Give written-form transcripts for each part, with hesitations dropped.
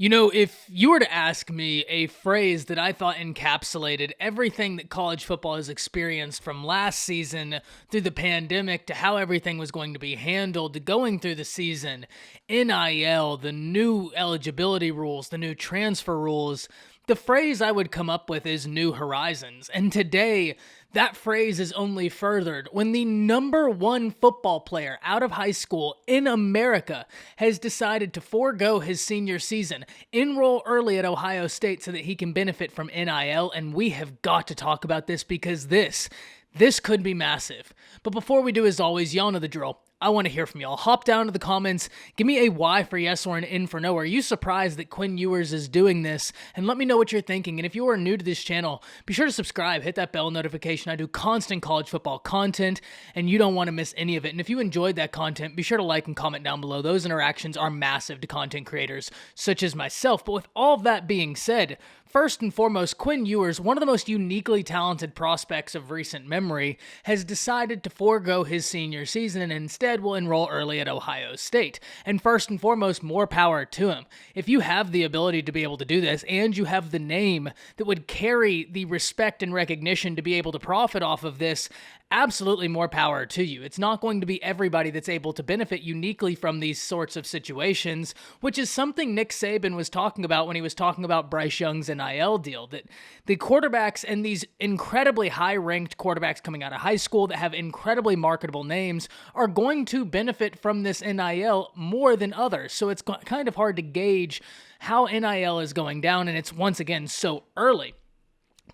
You know, if you were to ask me a phrase that I thought encapsulated everything that college football has experienced from last season through the pandemic to how everything was going to be handled to going through the season, NIL, the new eligibility rules, the new transfer rules, the phrase I would come up with is New Horizons. And today, that phrase is only furthered when the number one football player out of high school in America has decided to forego his senior season, enroll early at Ohio State so that he can benefit from NIL, and we have got to talk about this because this could be massive. But before we do, as always, y'all know the drill. I want to hear from y'all. Hop down to the comments. Give me a Y for yes or an N for no. Are you surprised that Quinn Ewers is doing this? And let me know what you're thinking. And if you are new to this channel, be sure to subscribe. Hit that bell notification. I do constant college football content, and you don't want to miss any of it. And if you enjoyed that content, be sure to like and comment down below. Those interactions are massive to content creators such as myself. But with all of that being said, first and foremost, Quinn Ewers, one of the most uniquely talented prospects of recent memory, has decided to forego his senior season and instead will enroll early at Ohio State. And first and foremost, more power to him. If you have the ability to be able to do this and you have the name that would carry the respect and recognition to be able to profit off of this, absolutely more power to you. It's not going to be everybody that's able to benefit uniquely from these sorts of situations, which is something Nick Saban was talking about when he was talking about Bryce Young's NIL deal, that the quarterbacks and these incredibly high-ranked quarterbacks coming out of high school that have incredibly marketable names are going to benefit from this NIL more than others. So it's kind of hard to gauge how NIL is going down, and it's once again so early.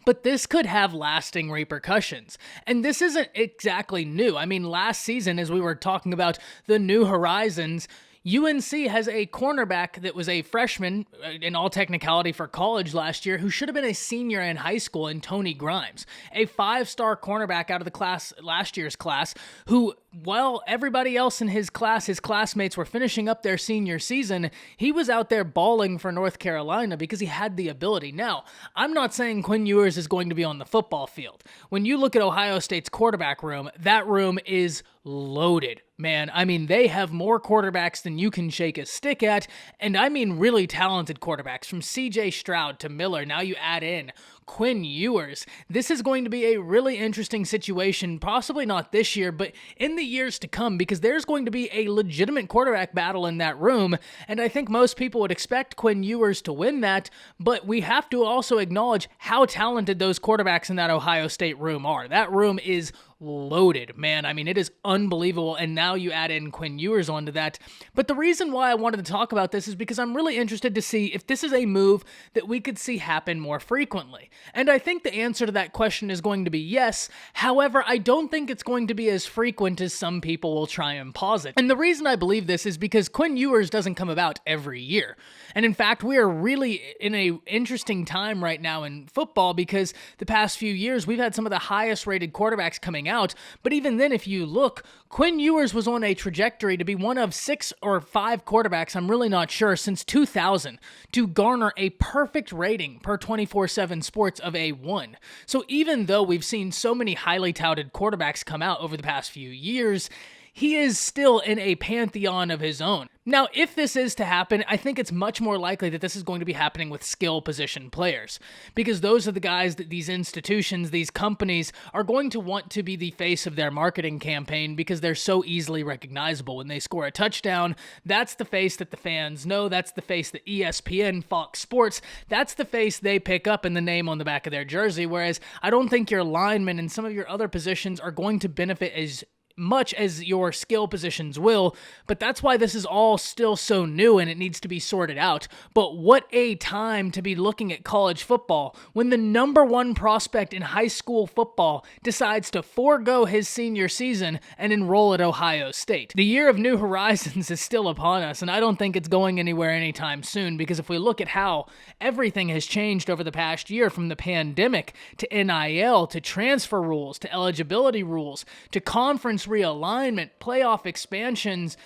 But this could have lasting repercussions. And this isn't exactly new. I mean, last season, as we were talking about the New Horizons, UNC has a cornerback that was a freshman, in all technicality for college last year, who should have been a senior in high school, in Tony Grimes, a five-star cornerback out of the class, last year's class, who, while everybody else in his class, his classmates, were finishing up their senior season, he was out there balling for North Carolina because he had the ability. Now, I'm not saying Quinn Ewers is going to be on the football field. When you look at Ohio State's quarterback room, that room is loaded. Man, I mean, they have more quarterbacks than you can shake a stick at, and I mean really talented quarterbacks, from C.J. Stroud to Miller. Now you add in Quinn Ewers. This is going to be a really interesting situation, possibly not this year, but in the years to come, because there's going to be a legitimate quarterback battle in that room, and I think most people would expect Quinn Ewers to win that, but we have to also acknowledge how talented those quarterbacks in that Ohio State room are. That room is loaded, man. I mean, it is unbelievable, and now you add in Quinn Ewers onto that. But the reason why I wanted to talk about this is because I'm really interested to see if this is a move that we could see happen more frequently. And I think the answer to that question is going to be yes. However, I don't think it's going to be as frequent as some people will try and posit. And the reason I believe this is because Quinn Ewers doesn't come about every year. And in fact, we are really in an interesting time right now in football because the past few years, we've had some of the highest rated quarterbacks coming out. But even then, if you look, Quinn Ewers was on a trajectory to be one of 6 or 5 quarterbacks, I'm really not sure, since 2000 to garner a perfect rating per 24/7 Sports of a 1. So even though we've seen so many highly touted quarterbacks come out over the past few years, he is still in a pantheon of his own. Now, if this is to happen, I think it's much more likely that this is going to be happening with skill position players, because those are the guys that these institutions, these companies, are going to want to be the face of their marketing campaign because they're so easily recognizable. When they score a touchdown, that's the face that the fans know. That's the face that ESPN, Fox Sports, that's the face they pick up in the name on the back of their jersey, whereas I don't think your linemen and some of your other positions are going to benefit as much as your skill positions will, but that's why this is all still so new and it needs to be sorted out. But what a time to be looking at college football when the number one prospect in high school football decides to forego his senior season and enroll at Ohio State. The year of New Horizons is still upon us, and I don't think it's going anywhere anytime soon, because if we look at how everything has changed over the past year, from the pandemic to NIL to transfer rules to eligibility rules to conference realignment, playoff expansions,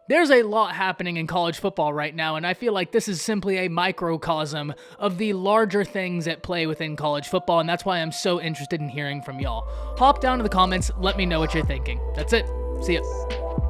there's a lot happening in college football right now, and I feel like this is simply a microcosm of the larger things at play within college football, and that's why I'm so interested in hearing from y'all. Hop down to the comments, let me know what you're thinking. That's it. See ya.